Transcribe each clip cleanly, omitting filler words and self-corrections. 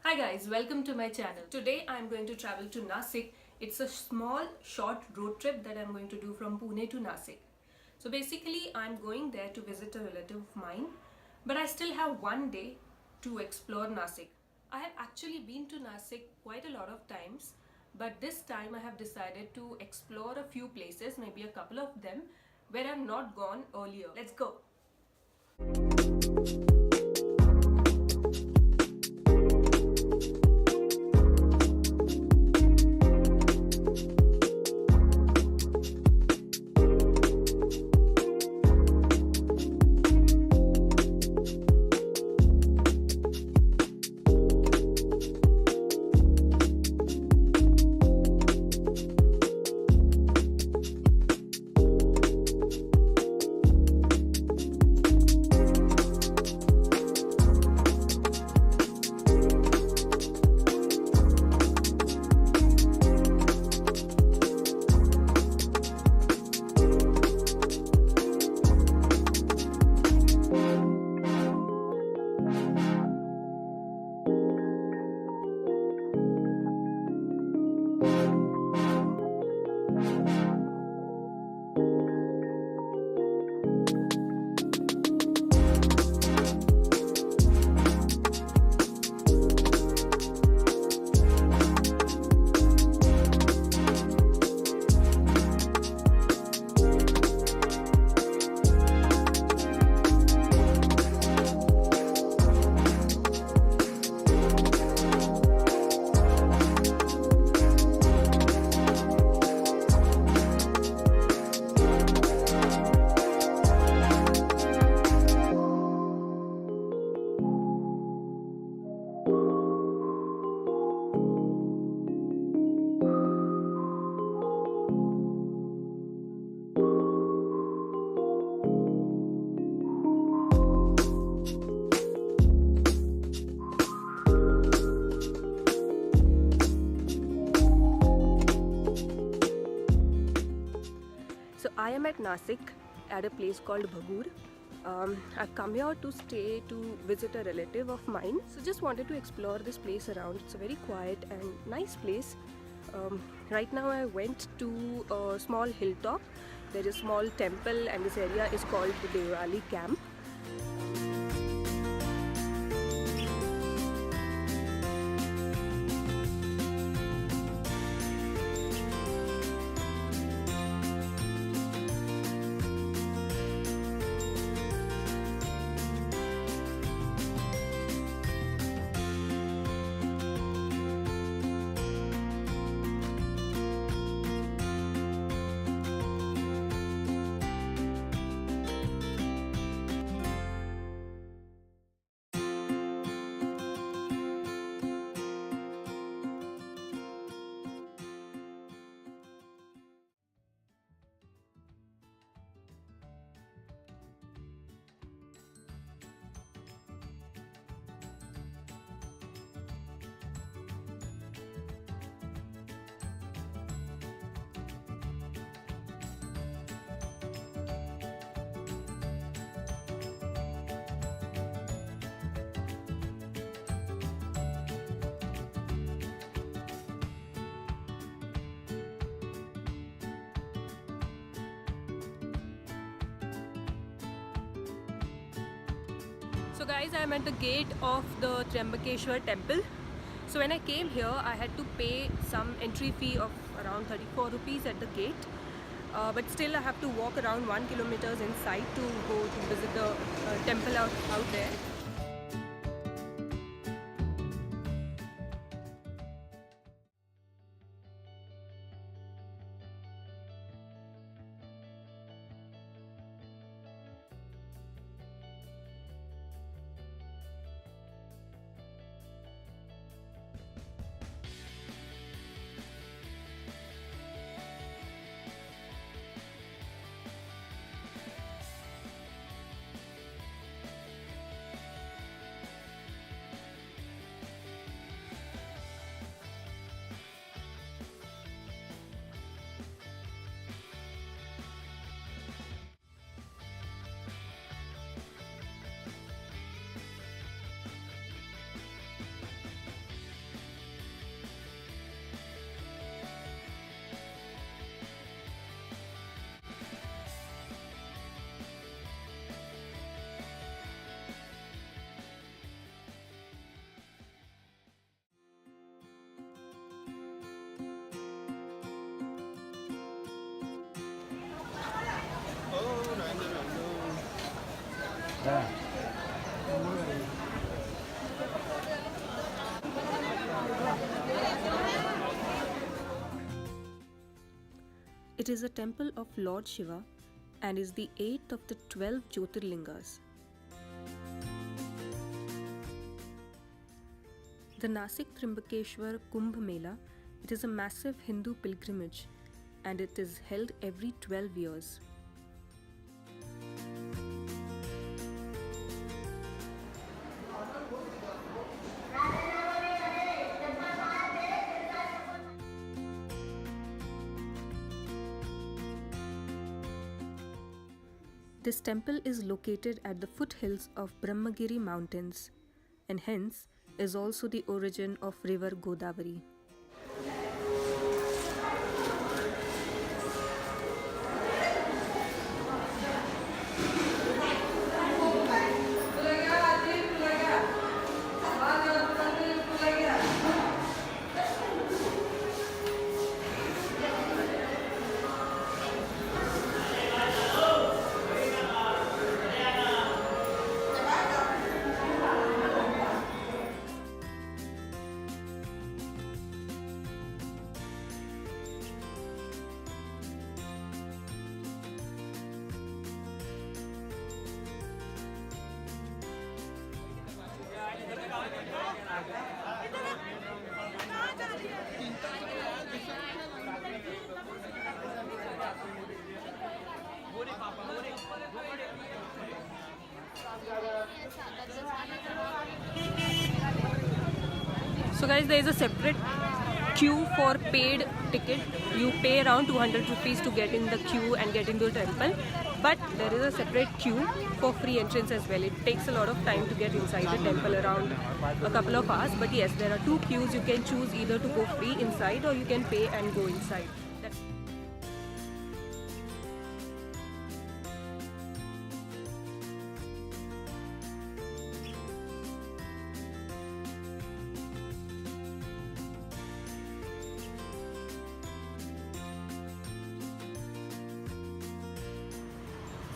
Hi guys, welcome to my channel. Today I'm going to travel to Nashik. It's a small short road trip that I'm going to do from Pune to Nashik. So basically I'm going there to visit a relative of mine, but I still have one day to explore Nashik. I have actually been to Nashik quite a lot of times, but this time I have decided to explore a few places, maybe a couple of them, where I've not gone earlier. Let's go! So I am at Nashik at a place called Bhagur. I've come here to stay to visit a relative of mine. So just wanted to explore this place around. It's a very quiet and nice place. Right now I went to a small hilltop. There is a small temple and this area is called the Devali Camp. So guys, I am at the gate of the Trimbakeshwar Temple. So when I came here, I had to pay some entry fee of around 34 rupees at the gate. But still I have to walk around 1 kilometer inside to go to visit the temple out there. It is a temple of Lord Shiva and is the 8th of the 12 Jyotirlingas. The Nashik Trimbakeshwar Kumbh Mela, it is a massive Hindu pilgrimage and it is held every 12 years. This temple is located at the foothills of Brahmagiri mountains and hence is also the origin of river Godavari. So guys, there is a separate queue for paid ticket. You pay around 200 rupees to get in the queue and get into the temple. But there is a separate queue for free entrance as well. It takes a lot of time to get inside the temple, around a couple of hours. But yes, there are two queues. You can choose either to go free inside or you can pay and go inside.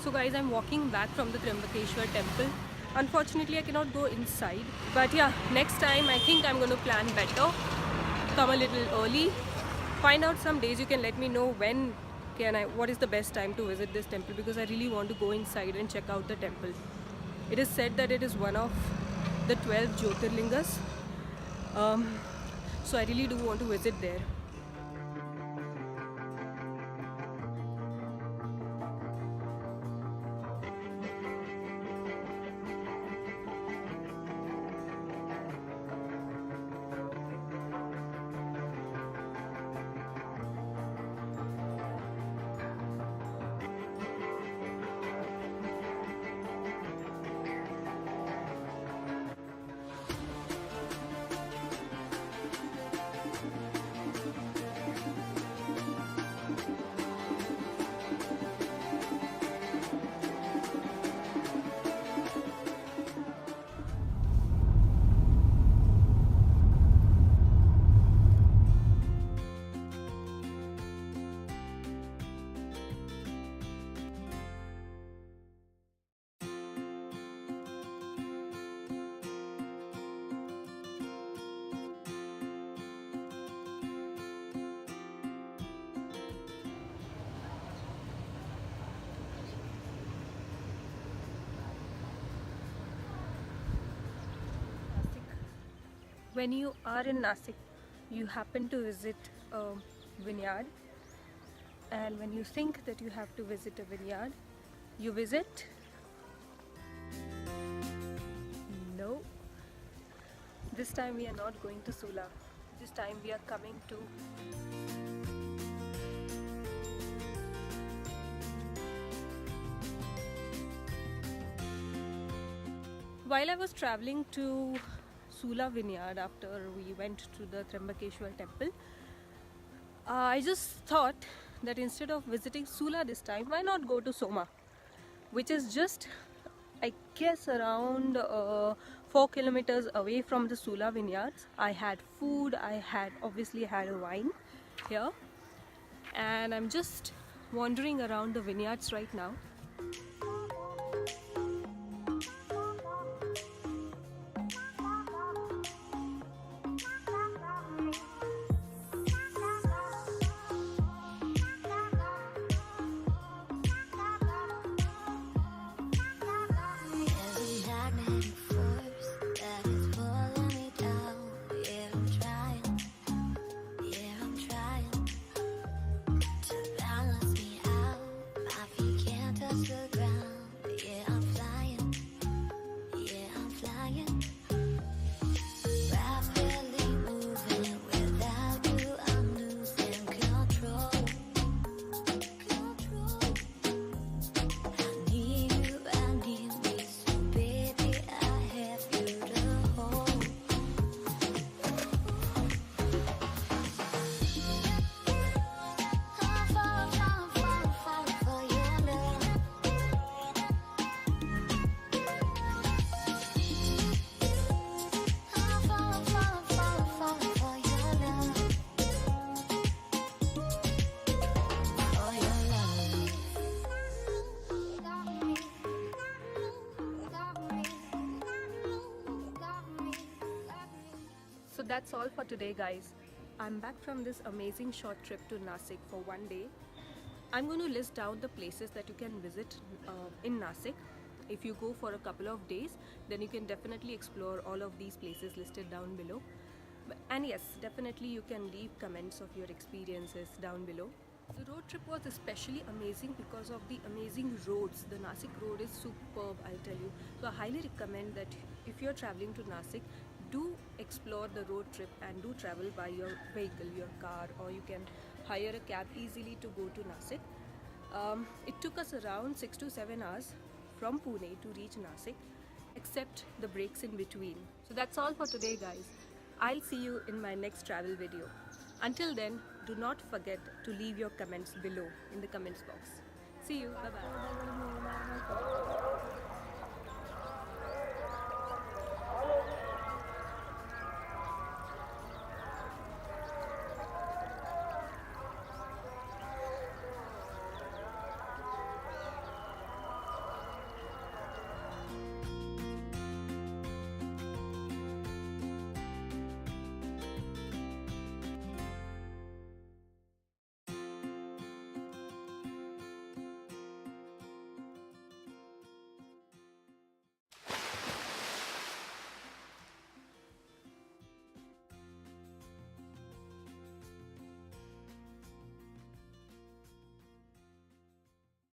So guys, I'm walking back from the Trimbakeshwar Temple. Unfortunately, I cannot go inside. But yeah, next time I think I'm going to plan better. Come a little early. Find out some days. You can let me know what is the best time to visit this temple, because I really want to go inside and check out the temple. It is said that it is one of the 12 Jyotirlingas. So I really do want to visit there. When you are in Nashik, you happen to visit a vineyard, and when you think that you have to visit a vineyard, you visit. No, this time we are not going to Sula. This time we are coming to while I was traveling to Sula Vineyard after we went to the Trimbakeshwar Temple, I just thought that instead of visiting Sula this time, why not go to Soma, which is just, I guess, around 4 kilometers away from the Sula Vineyards. I had food, I obviously had a wine here, and I'm just wandering around the vineyards right now. So that's all for today, guys. I'm back from this amazing short trip to Nashik for one day. I'm going to list down the places that you can visit in Nashik. If you go for a couple of days, then you can definitely explore all of these places listed down below. And yes, definitely you can leave comments of your experiences down below. The road trip was especially amazing because of the amazing roads. The Nashik road is superb, I'll tell you. So I highly recommend that if you're traveling to Nashik, do explore the road trip and do travel by your vehicle, your car, or you can hire a cab easily to go to Nashik. It took us around 6 to 7 hours from Pune to reach Nashik, except the breaks in between. So that's all for today, guys. I'll see you in my next travel video. Until then, do not forget to leave your comments below in the comments box. See you. Bye-bye.